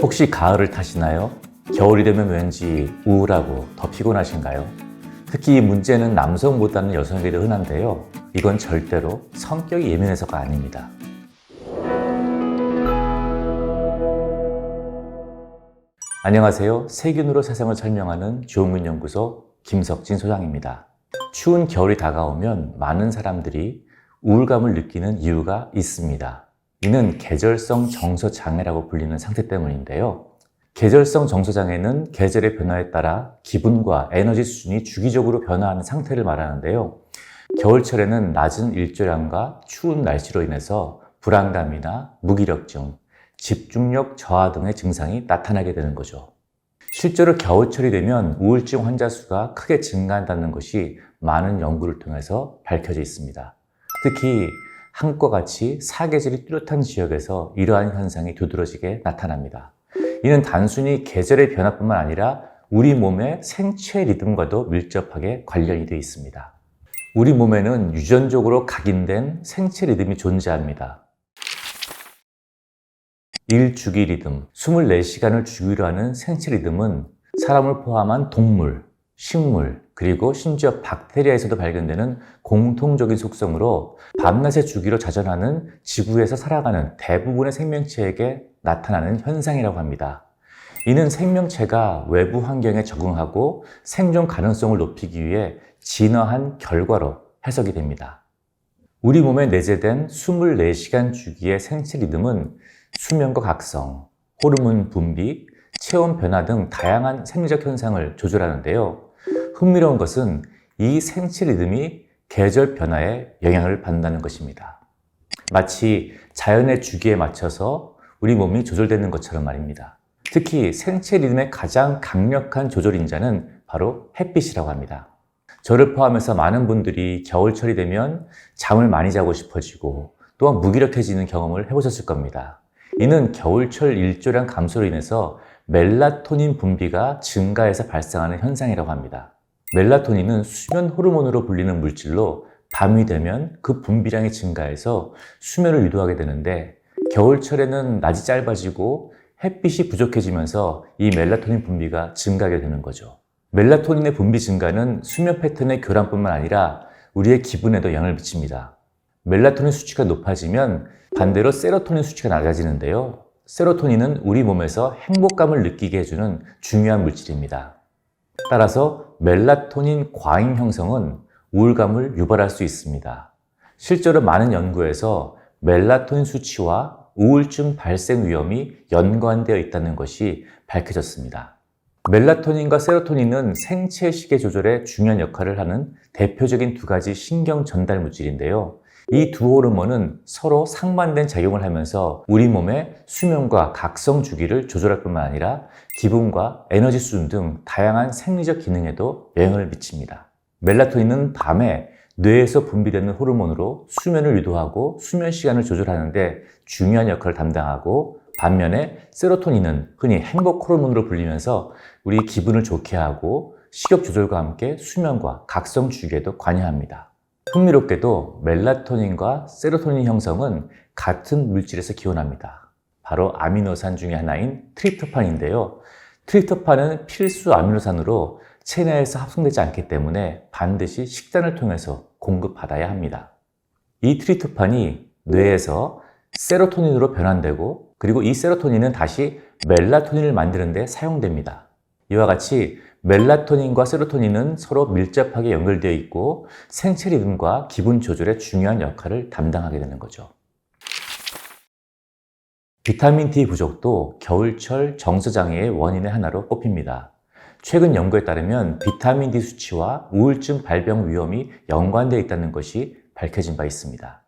혹시 가을을 타시나요? 겨울이 되면 왠지 우울하고 더 피곤하신가요? 특히 이 문제는 남성보다는 여성에게도 흔한데요. 이건 절대로 성격이 예민해서가 아닙니다. 안녕하세요. 세균으로 세상을 설명하는 조은근연구소 김석진 소장입니다. 추운 겨울이 다가오면 많은 사람들이 우울감을 느끼는 이유가 있습니다. 이는 계절성 정서장애라고 불리는 상태 때문인데요. 계절성 정서장애는 계절의 변화에 따라 기분과 에너지 수준이 주기적으로 변화하는 상태를 말하는데요. 겨울철에는 낮은 일조량과 추운 날씨로 인해서 불안감이나 무기력증, 집중력 저하 등의 증상이 나타나게 되는 거죠. 실제로 겨울철이 되면 우울증 환자 수가 크게 증가한다는 것이 많은 연구를 통해서 밝혀져 있습니다. 특히 한국과 같이 사계절이 뚜렷한 지역에서 이러한 현상이 두드러지게 나타납니다. 이는 단순히 계절의 변화뿐만 아니라 우리 몸의 생체 리듬과도 밀접하게 관련이 되어 있습니다. 우리 몸에는 유전적으로 각인된 생체 리듬이 존재합니다. 일주기 리듬, 24시간을 주기로 하는 생체 리듬은 사람을 포함한 동물, 식물, 그리고 심지어 박테리아에서도 발견되는 공통적인 속성으로 밤낮의 주기로 자전하는 지구에서 살아가는 대부분의 생명체에게 나타나는 현상이라고 합니다. 이는 생명체가 외부 환경에 적응하고 생존 가능성을 높이기 위해 진화한 결과로 해석이 됩니다. 우리 몸에 내재된 24시간 주기의 생체 리듬은 수면과 각성, 호르몬 분비, 체온 변화 등 다양한 생리적 현상을 조절하는데요. 흥미로운 것은 이 생체 리듬이 계절 변화에 영향을 받는다는 것입니다. 마치 자연의 주기에 맞춰서 우리 몸이 조절되는 것처럼 말입니다. 특히 생체 리듬의 가장 강력한 조절인자는 바로 햇빛이라고 합니다. 저를 포함해서 많은 분들이 겨울철이 되면 잠을 많이 자고 싶어지고 또한 무기력해지는 경험을 해보셨을 겁니다. 이는 겨울철 일조량 감소로 인해서 멜라토닌 분비가 증가해서 발생하는 현상이라고 합니다. 멜라토닌은 수면 호르몬으로 불리는 물질로 밤이 되면 그 분비량이 증가해서 수면을 유도하게 되는데 겨울철에는 낮이 짧아지고 햇빛이 부족해지면서 이 멜라토닌 분비가 증가하게 되는 거죠. 멜라토닌의 분비 증가는 수면 패턴의 교란뿐만 아니라 우리의 기분에도 영향을 미칩니다. 멜라토닌 수치가 높아지면 반대로 세로토닌 수치가 낮아지는데요. 세로토닌은 우리 몸에서 행복감을 느끼게 해주는 중요한 물질입니다. 따라서 멜라토닌 과잉 형성은 우울감을 유발할 수 있습니다. 실제로 많은 연구에서 멜라토닌 수치와 우울증 발생 위험이 연관되어 있다는 것이 밝혀졌습니다. 멜라토닌과 세로토닌은 생체 시계 조절에 중요한 역할을 하는 대표적인 두 가지 신경 전달 물질인데요. 이 두 호르몬은 서로 상반된 작용을 하면서 우리 몸의 수면과 각성 주기를 조절할 뿐만 아니라 기분과 에너지 수준 등 다양한 생리적 기능에도 영향을 미칩니다. 멜라토닌은 밤에 뇌에서 분비되는 호르몬으로 수면을 유도하고 수면 시간을 조절하는데 중요한 역할을 담당하고 반면에 세로토닌은 흔히 행복 호르몬으로 불리면서 우리 기분을 좋게 하고 식욕 조절과 함께 수면과 각성 주기에도 관여합니다. 흥미롭게도 멜라토닌과 세로토닌 형성은 같은 물질에서 기원합니다. 바로 아미노산 중에 하나인 트립토판인데요. 트립토판은 필수 아미노산으로 체내에서 합성되지 않기 때문에 반드시 식단을 통해서 공급받아야 합니다. 이 트립토판이 뇌에서 세로토닌으로 변환되고 그리고 이 세로토닌은 다시 멜라토닌을 만드는 데 사용됩니다. 이와 같이 멜라토닌과 세로토닌은 서로 밀접하게 연결되어 있고 생체 리듬과 기분 조절에 중요한 역할을 담당하게 되는 거죠. 비타민 D 부족도 겨울철 정서장애의 원인의 하나로 꼽힙니다. 최근 연구에 따르면 비타민 D 수치와 우울증 발병 위험이 연관되어 있다는 것이 밝혀진 바 있습니다.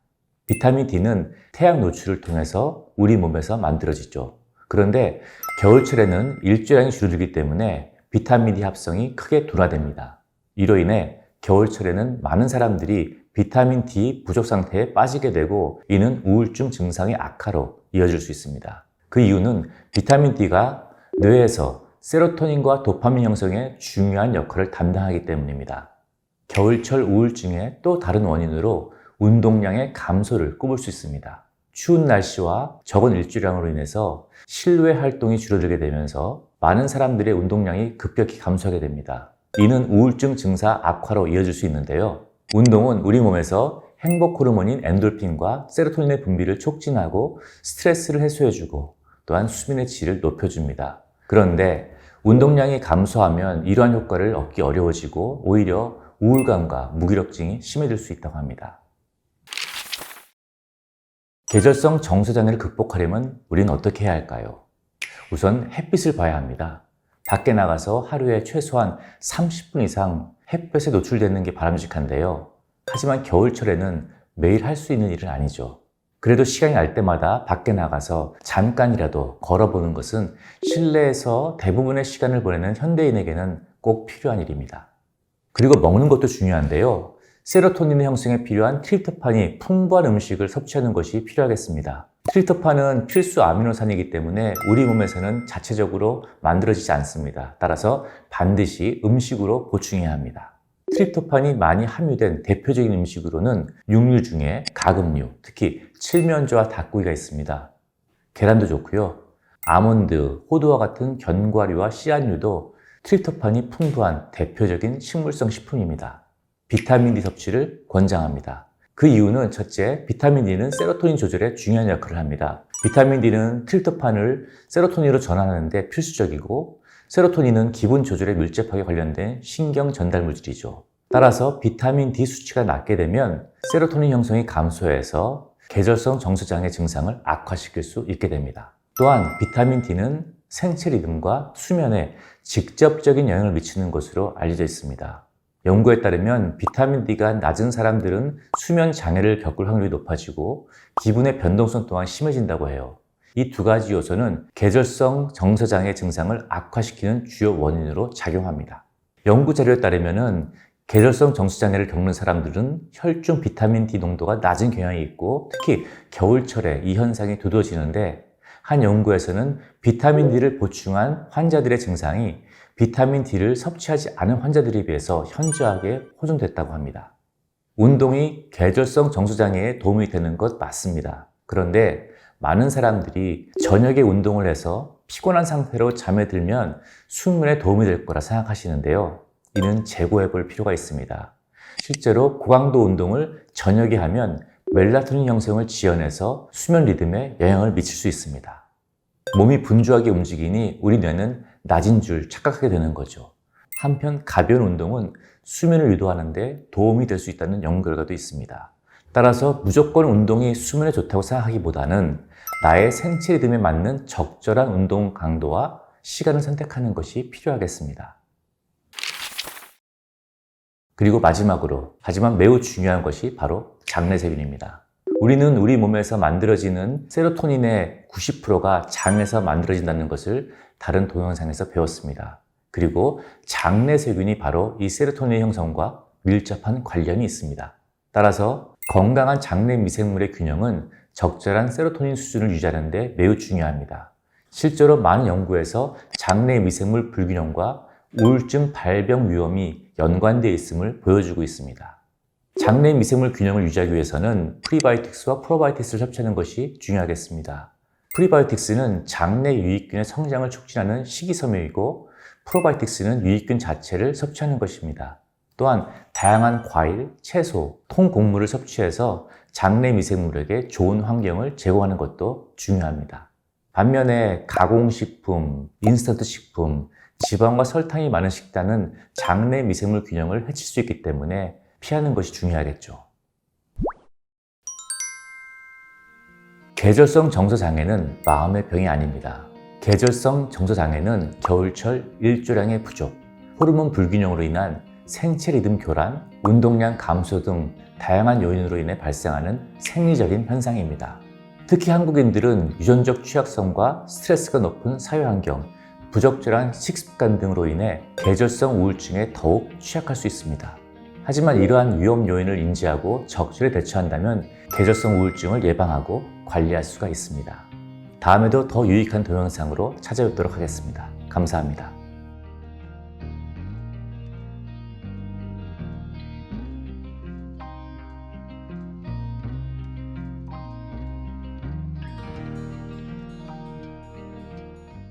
비타민 D는 태양 노출을 통해서 우리 몸에서 만들어지죠. 그런데 겨울철에는 일조량이 줄어들기 때문에 비타민 D 합성이 크게 둔화됩니다. 이로 인해 겨울철에는 많은 사람들이 비타민 D 부족 상태에 빠지게 되고 이는 우울증 증상의 악화로 이어질 수 있습니다. 그 이유는 비타민 D가 뇌에서 세로토닌과 도파민 형성에 중요한 역할을 담당하기 때문입니다. 겨울철 우울증의 또 다른 원인으로 운동량의 감소를 꼽을 수 있습니다. 추운 날씨와 적은 일주량으로 인해서 실외 활동이 줄어들게 되면서 많은 사람들의 운동량이 급격히 감소하게 됩니다. 이는 우울증 증사 악화로 이어질 수 있는데요. 운동은 우리 몸에서 행복 호르몬인 엔돌핀과 세로토닌의 분비를 촉진하고 스트레스를 해소해주고 또한 수면의 질을 높여줍니다. 그런데 운동량이 감소하면 이러한 효과를 얻기 어려워지고 오히려 우울감과 무기력증이 심해질 수 있다고 합니다. 계절성 정서장애를 극복하려면 우리는 어떻게 해야 할까요? 우선 햇빛을 봐야 합니다. 밖에 나가서 하루에 최소한 30분 이상 햇볕에 노출되는 게 바람직한데요. 하지만 겨울철에는 매일 할 수 있는 일은 아니죠. 그래도 시간이 날 때마다 밖에 나가서 잠깐이라도 걸어보는 것은 실내에서 대부분의 시간을 보내는 현대인에게는 꼭 필요한 일입니다. 그리고 먹는 것도 중요한데요. 세로토닌의 형성에 필요한 트립토판이 풍부한 음식을 섭취하는 것이 필요하겠습니다. 트립토판은 필수 아미노산이기 때문에 우리 몸에서는 자체적으로 만들어지지 않습니다. 따라서 반드시 음식으로 보충해야 합니다. 트립토판이 많이 함유된 대표적인 음식으로는 육류 중에 가금류, 특히 칠면조와 닭고기가 있습니다. 계란도 좋고요. 아몬드, 호두와 같은 견과류와 씨앗류도 트립토판이 풍부한 대표적인 식물성 식품입니다. 비타민 D 섭취를 권장합니다. 그 이유는 첫째, 비타민 D는 세로토닌 조절에 중요한 역할을 합니다. 비타민 D는 트립토판을 세로토닌으로 전환하는 데 필수적이고 세로토닌은 기분 조절에 밀접하게 관련된 신경 전달 물질이죠. 따라서 비타민 D 수치가 낮게 되면 세로토닌 형성이 감소해서 계절성 정서장애 증상을 악화시킬 수 있게 됩니다. 또한 비타민 D는 생체 리듬과 수면에 직접적인 영향을 미치는 것으로 알려져 있습니다. 연구에 따르면 비타민 D가 낮은 사람들은 수면 장애를 겪을 확률이 높아지고 기분의 변동성 또한 심해진다고 해요. 이 두 가지 요소는 계절성 정서장애 증상을 악화시키는 주요 원인으로 작용합니다. 연구 자료에 따르면 계절성 정서장애를 겪는 사람들은 혈중 비타민 D 농도가 낮은 경향이 있고 특히 겨울철에 이 현상이 두드러지는데 한 연구에서는 비타민 D를 보충한 환자들의 증상이 비타민 D를 섭취하지 않은 환자들에 비해서 현저하게 호전됐다고 합니다. 운동이 계절성 정서장애에 도움이 되는 것 맞습니다. 그런데 많은 사람들이 저녁에 운동을 해서 피곤한 상태로 잠에 들면 숙면에 도움이 될 거라 생각하시는데요. 이는 재고해 볼 필요가 있습니다. 실제로 고강도 운동을 저녁에 하면 멜라토닌 형성을 지연해서 수면 리듬에 영향을 미칠 수 있습니다. 몸이 분주하게 움직이니 우리 뇌는 낮인 줄 착각하게 되는 거죠. 한편 가벼운 운동은 수면을 유도하는 데 도움이 될 수 있다는 연구 결과도 있습니다. 따라서 무조건 운동이 수면에 좋다고 생각하기보다는 나의 생체 리듬에 맞는 적절한 운동 강도와 시간을 선택하는 것이 필요하겠습니다. 그리고 마지막으로, 하지만 매우 중요한 것이 바로 장내 세균입니다. 우리는 우리 몸에서 만들어지는 세로토닌의 90%가 장에서 만들어진다는 것을 다른 동영상에서 배웠습니다. 그리고 장내 세균이 바로 이 세로토닌 형성과 밀접한 관련이 있습니다. 따라서 건강한 장내 미생물의 균형은 적절한 세로토닌 수준을 유지하는 데 매우 중요합니다. 실제로 많은 연구에서 장내 미생물 불균형과 우울증 발병 위험이 연관되어 있음을 보여주고 있습니다. 장내 미생물 균형을 유지하기 위해서는 프리바이오틱스와 프로바이오틱스를 섭취하는 것이 중요하겠습니다. 프리바이오틱스는 장내 유익균의 성장을 촉진하는 식이섬유이고 프로바이오틱스는 유익균 자체를 섭취하는 것입니다. 또한 다양한 과일, 채소, 통곡물을 섭취해서 장내 미생물에게 좋은 환경을 제공하는 것도 중요합니다. 반면에 가공식품, 인스턴트 식품, 지방과 설탕이 많은 식단은 장내 미생물 균형을 해칠 수 있기 때문에 피하는 것이 중요하겠죠. 계절성 정서장애는 마음의 병이 아닙니다. 계절성 정서장애는 겨울철 일조량의 부족, 호르몬 불균형으로 인한 생체 리듬 교란, 운동량 감소 등 다양한 요인으로 인해 발생하는 생리적인 현상입니다. 특히 한국인들은 유전적 취약성과 스트레스가 높은 사회환경, 부적절한 식습관 등으로 인해 계절성 우울증에 더욱 취약할 수 있습니다. 하지만 이러한 위험 요인을 인지하고 적절히 대처한다면 계절성 우울증을 예방하고 관리할 수가 있습니다. 다음에도 더 유익한 동영상으로 찾아뵙도록 하겠습니다. 감사합니다.